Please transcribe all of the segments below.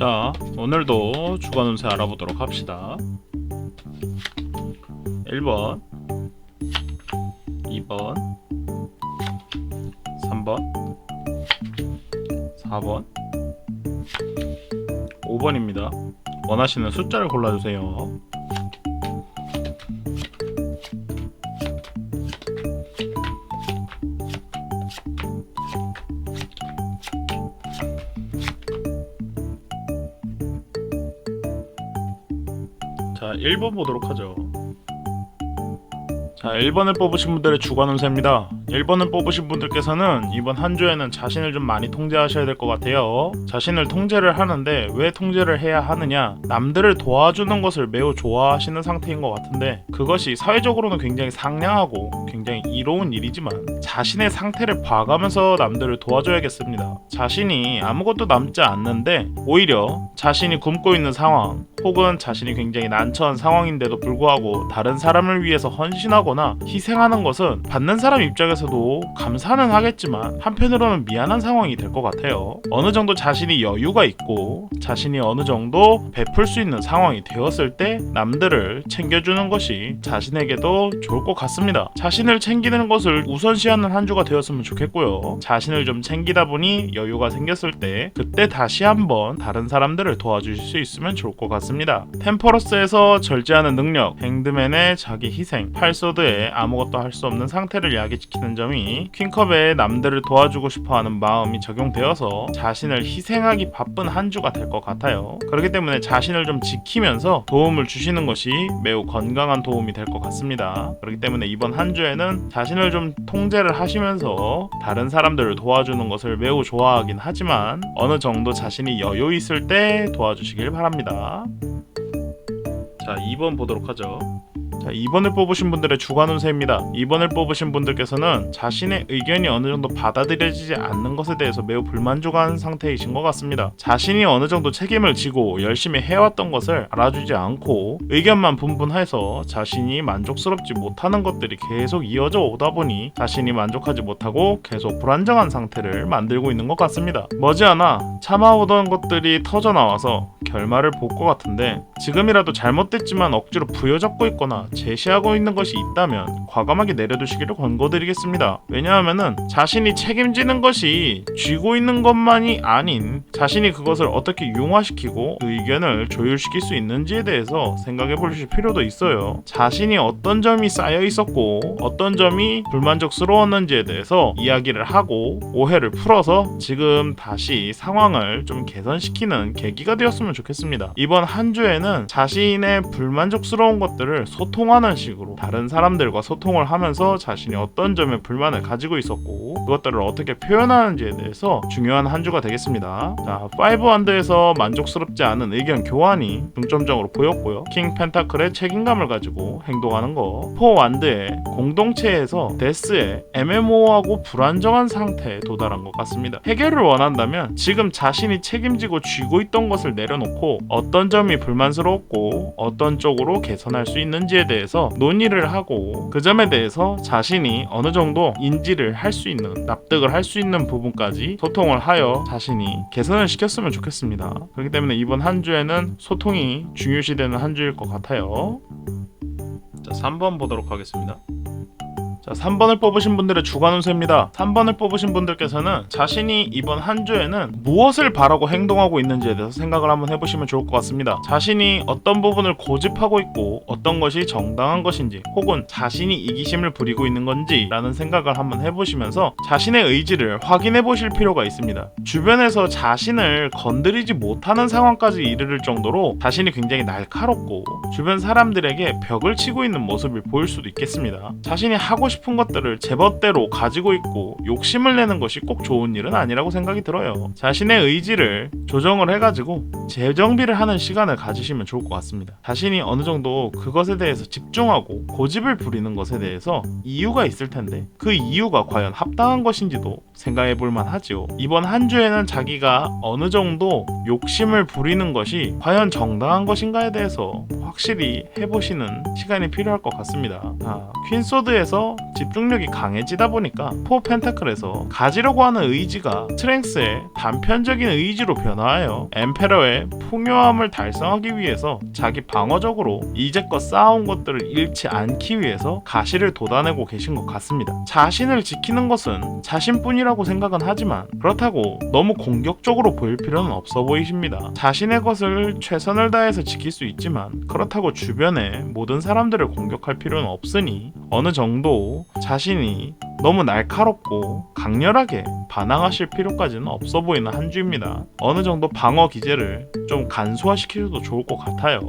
자, 오늘도 주간 운세 알아보도록 합시다. 1번, 2번, 3번, 4번, 5번입니다. 원하시는 숫자를 골라주세요. 자, 1번 보도록 하죠. 자, 1번을 뽑으신 분들의 주간 운세입니다. 1번을 뽑으신 분들께서는 이번 한 주에는 자신을 좀 많이 통제하셔야 될 것 같아요. 자신을 통제를 하는데 왜 통제를 해야 하느냐? 남들을 도와주는 것을 매우 좋아하시는 상태인 것 같은데, 그것이 사회적으로는 굉장히 상냥하고 굉장히 이로운 일이지만 자신의 상태를 봐가면서 남들을 도와줘야겠습니다. 자신이 아무것도 남지 않는데 오히려 자신이 굶고 있는 상황, 혹은 자신이 굉장히 난처한 상황인데도 불구하고 다른 사람을 위해서 헌신하거나 희생하는 것은 받는 사람 입장에서도 감사는 하겠지만 한편으로는 미안한 상황이 될 것 같아요. 어느 정도 자신이 여유가 있고 자신이 어느 정도 베풀 수 있는 상황이 되었을 때 남들을 챙겨주는 것이 자신에게도 좋을 것 같습니다. 자신을 챙기는 것을 우선시하는 한 주가 되었으면 좋겠고요. 자신을 좀 챙기다 보니 여유가 생겼을 때 그때 다시 한번 다른 사람들을 도와주실 수 있으면 좋을 것 같습니다. 템퍼러스에서 절제하는 능력, 행드맨의 자기 희생, 팔소드의 아무것도 할 수 없는 상태를 야기시키는 점이 퀸컵의 남들을 도와주고 싶어하는 마음이 적용되어서 자신을 희생하기 바쁜 한 주가 될 것 같아요. 그렇기 때문에 자신을 좀 지키면서 도움을 주시는 것이 매우 건강한 도움이 될 것 같습니다. 그렇기 때문에 이번 한 주에는 자신을 좀 통제를 하시면서 다른 사람들을 도와주는 것을 매우 좋아하긴 하지만 어느 정도 자신이 여유 있을 때 도와주시길 바랍니다. 자, 2번 보도록 하죠. 자, 2번을 뽑으신 분들의 주간 운세입니다. 2번을 뽑으신 분들께서는 자신의 의견이 어느 정도 받아들여지지 않는 것에 대해서 매우 불만족한 상태이신 것 같습니다. 자신이 어느 정도 책임을 지고 열심히 해왔던 것을 알아주지 않고 의견만 분분해서 자신이 만족스럽지 못하는 것들이 계속 이어져 오다 보니 자신이 만족하지 못하고 계속 불안정한 상태를 만들고 있는 것 같습니다. 머지않아 참아오던 것들이 터져나와서 결말을 볼 것 같은데, 지금이라도 잘못됐지만 억지로 부여잡고 있거나 제시하고 있는 것이 있다면 과감하게 내려두시기를 권고드리겠습니다. 왜냐하면은 자신이 책임지는 것이 쥐고 있는 것만이 아닌 자신이 그것을 어떻게 융화시키고 그 의견을 조율시킬 수 있는지에 대해서 생각해 보실 필요도 있어요. 자신이 어떤 점이 쌓여 있었고 어떤 점이 불만족스러웠는지에 대해서 이야기를 하고 오해를 풀어서 지금 다시 상황을 좀 개선시키는 계기가 되었으면 좋겠습니다. 이번 한 주에는 자신의 불만족스러운 것들을 소통하는 식으로 다른 사람들과 소통을 하면서 자신이 어떤 점에 불만을 가지고 있었고 그것들을 어떻게 표현하는지에 대해서 중요한 한 주가 되겠습니다. 자, 5원드에서 만족스럽지 않은 의견 교환이 중점적으로 보였고요. 킹 펜타클의 책임감을 가지고 행동하는 거, 4원드의 공동체에서 데스의 애매모호하고 불안정한 상태에 도달한 것 같습니다. 해결을 원한다면 지금 자신이 책임지고 쥐고 있던 것을 내려놓고 어떤 점이 불만스러웠고 어떤 쪽으로 개선할 수 있는지에 대해서 논의를 하고 그 점에 대해서 자신이 어느 정도 인지를 할 수 있는, 납득을 할 수 있는 부분까지 소통을 하여 자신이 개선을 시켰으면 좋겠습니다. 그렇기 때문에 이번 한 주에는 소통이 중요시되는 한 주일 것 같아요. 자, 3번 보도록 하겠습니다. 자, 3번을 뽑으신 분들의 주간 운세입니다. 3번을 뽑으신 분들께서는 자신이 이번 한 주에는 무엇을 바라고 행동하고 있는지에 대해서 생각을 한번 해보시면 좋을 것 같습니다. 자신이 어떤 부분을 고집하고 있고 어떤 것이 정당한 것인지, 혹은 자신이 이기심을 부리고 있는 건지 라는 생각을 한번 해보시면서 자신의 의지를 확인해 보실 필요가 있습니다. 주변에서 자신을 건드리지 못하는 상황까지 이르를 정도로 자신이 굉장히 날카롭고 주변 사람들에게 벽을 치고 있는 모습을 보일 수도 있겠습니다. 자신이 하고 싶은 것들을 제멋대로 가지고 있고 욕심을 내는 것이 꼭 좋은 일은 아니라고 생각이 들어요. 자신의 의지를 조정을 해가지고 재정비를 하는 시간을 가지시면 좋을 것 같습니다. 자신이 어느 정도 그것에 대해서 집중하고 고집을 부리는 것에 대해서 이유가 있을 텐데 그 이유가 과연 합당한 것인지도 생각해 볼 만하죠. 이번 한 주에는 자기가 어느 정도 욕심을 부리는 것이 과연 정당한 것인가에 대해서 확실히 해보시는 시간이 필요할 것 같습니다. 퀸소드에서 집중력이 강해지다 보니까 4 펜타클에서 가지려고 하는 의지가 스트렝스의 단편적인 의지로 변화하여 엠페러의 풍요함을 달성하기 위해서 자기 방어적으로 이제껏 쌓아온 것들을 잃지 않기 위해서 가시를 돋아내고 계신 것 같습니다. 자신을 지키는 것은 자신뿐이라고 생각은 하지만 그렇다고 너무 공격적으로 보일 필요는 없어 보이십니다. 자신의 것을 최선을 다해서 지킬 수 있지만 그렇다고 주변의 모든 사람들을 공격할 필요는 없으니 어느 정도 자신이 너무 날카롭고 강렬하게 반항하실 필요까지는 없어 보이는 한 주입니다. 어느 정도 방어 기제를 좀 간소화시키셔도 좋을 것 같아요.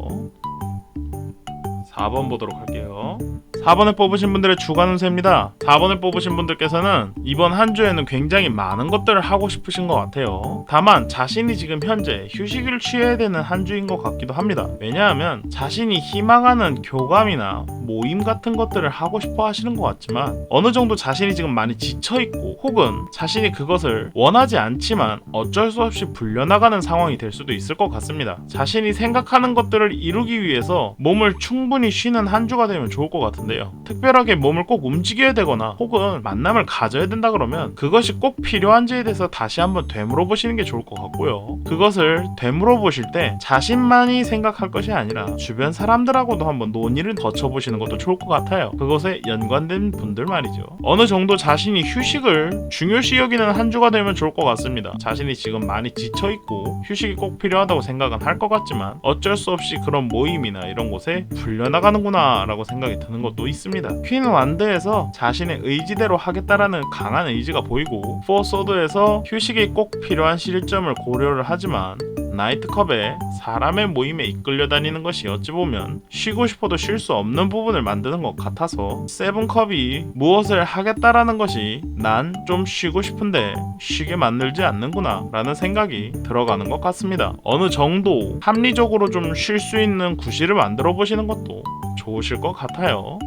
4번 보도록 할게요. 4번을 뽑으신 분들의 주간 운세입니다. 4번을 뽑으신 분들께서는 이번 한 주에는 굉장히 많은 것들을 하고 싶으신 것 같아요. 다만 자신이 지금 현재 휴식을 취해야 되는 한 주인 것 같기도 합니다. 왜냐하면 자신이 희망하는 교감이나 모임 같은 것들을 하고 싶어 하시는 것 같지만 어느 정도 자신이 지금 많이 지쳐있고 혹은 자신이 그것을 원하지 않지만 어쩔 수 없이 불려나가는 상황이 될 수도 있을 것 같습니다. 자신이 생각하는 것들을 이루기 위해서 몸을 충분히 쉬는 한 주가 되면 좋을 것 같은데요. 특별하게 몸을 꼭 움직여야 되거나 혹은 만남을 가져야 된다 그러면 그것이 꼭 필요한지에 대해서 다시 한번 되물어보시는 게 좋을 것 같고요. 그것을 되물어보실 때 자신만이 생각할 것이 아니라 주변 사람들하고도 한번 논의를 거쳐보시는 것도 좋을 것 같아요. 그것에 연관된 분들 말이죠. 어느 정도 자신이 휴식을 중요시 여기는 한 주가 되면 좋을 것 같습니다. 자신이 지금 많이 지쳐있고 휴식이 꼭 필요하다고 생각은 할 것 같지만 어쩔 수 없이 그런 모임이나 이런 곳에 불려나가는구나 라고 생각이 드는 것도 있습니다. 퀸 완드에서 자신의 의지대로 하겠다라는 강한 의지가 보이고 4 소드에서 휴식이 꼭 필요한 시점을 고려를 하지만 나이트컵에 사람의 모임에 이끌려 다니는 것이 어찌 보면 쉬고 싶어도 쉴 수 없는 부분을 만드는 것 같아서 7컵이 무엇을 하겠다라는 것이 난 좀 쉬고 싶은데 쉬게 만들지 않는구나 라는 생각이 들어가는 것 같습니다. 어느 정도 합리적으로 좀 쉴 수 있는 구실을 만들어 보시는 것도 좋으실 것 같아요.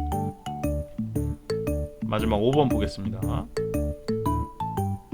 마지막 5번 보겠습니다.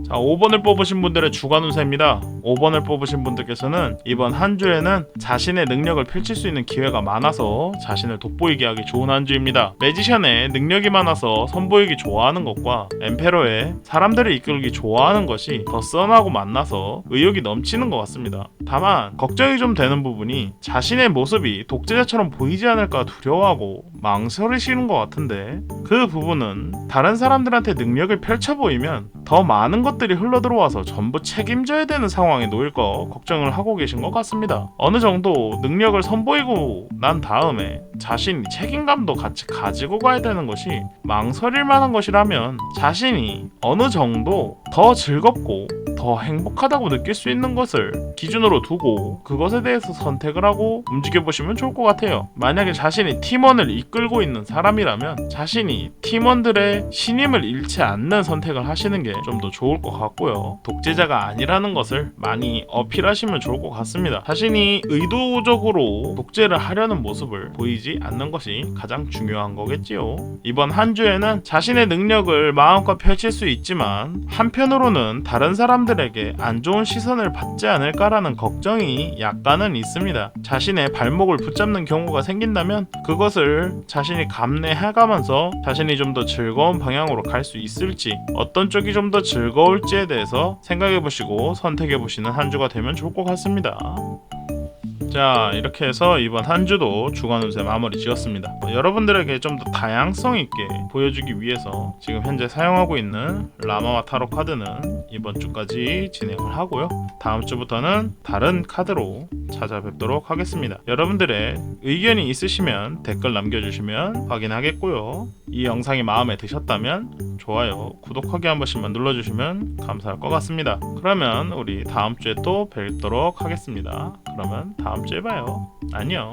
자, 5번을 뽑으신 분들의 주간 운세입니다. 5번을 뽑으신 분들께서는 이번 한 주에는 자신의 능력을 펼칠 수 있는 기회가 많아서 자신을 돋보이게 하기 좋은 한 주입니다. 매지션의 능력이 많아서 선보이기 좋아하는 것과 엠페러의 사람들을 이끌기 좋아하는 것이 더 선하고 만나서 의욕이 넘치는 것 같습니다. 다만 걱정이 좀 되는 부분이 자신의 모습이 독재자처럼 보이지 않을까 두려워하고 망설이시는 것 같은데 그 부분은 다른 사람들한테 능력을 펼쳐 보이면 더 많은 것들이 흘러들어와서 전부 책임져야 되는 상황에 놓일 거 걱정을 하고 계신 것 같습니다. 어느 정도 능력을 선보이고 난 다음에 자신이 책임감도 같이 가지고 가야 되는 것이 망설일 만한 것이라면 자신이 어느 정도 더 즐겁고 더 행복하다고 느낄 수 있는 것을 기준으로 두고 그것에 대해서 선택을 하고 움직여보시면 좋을 것 같아요. 만약에 자신이 팀원을 이끌고 있는 사람이라면 자신이 팀원들의 신임을 잃지 않는 선택을 하시는 게 좀 더 좋을 것 같고요. 독재자가 아니라는 것을 많이 어필하시면 좋을 것 같습니다. 자신이 의도적으로 독재를 하려는 모습을 보이지 않는 것이 가장 중요한 거겠지요. 이번 한 주에는 자신의 능력을 마음껏 펼칠 수 있지만 한편으로는 다른 사람들에게 안 좋은 시선을 받지 않을까라는 걱정이 약간은 있습니다. 자신의 발목을 붙잡는 경우가 생긴다면 그것을 자신이 감내해가면서 자신이 좀 더 즐거운 방향으로 갈 수 있을지 어떤 쪽이 좀 더 즐거울지에 대해서 생각해보시고 선택해보시는 한 주가 되면 좋을 것 같습니다. 자, 이렇게 해서 이번 한 주도 주간 운세 마무리 지었습니다. 여러분들에게 좀 더 다양성 있게 보여주기 위해서 지금 현재 사용하고 있는 라마와 타로 카드는 이번 주까지 진행을 하고요. 다음 주부터는 다른 카드로 찾아뵙도록 하겠습니다. 여러분들의 의견이 있으시면 댓글 남겨주시면 확인하겠고요. 이 영상이 마음에 드셨다면 좋아요, 구독하기 한 번씩만 눌러주시면 감사할 것 같습니다. 그러면 우리 다음 주에 또 뵙도록 하겠습니다. 그러면 다음 주에 봐요. 안녕.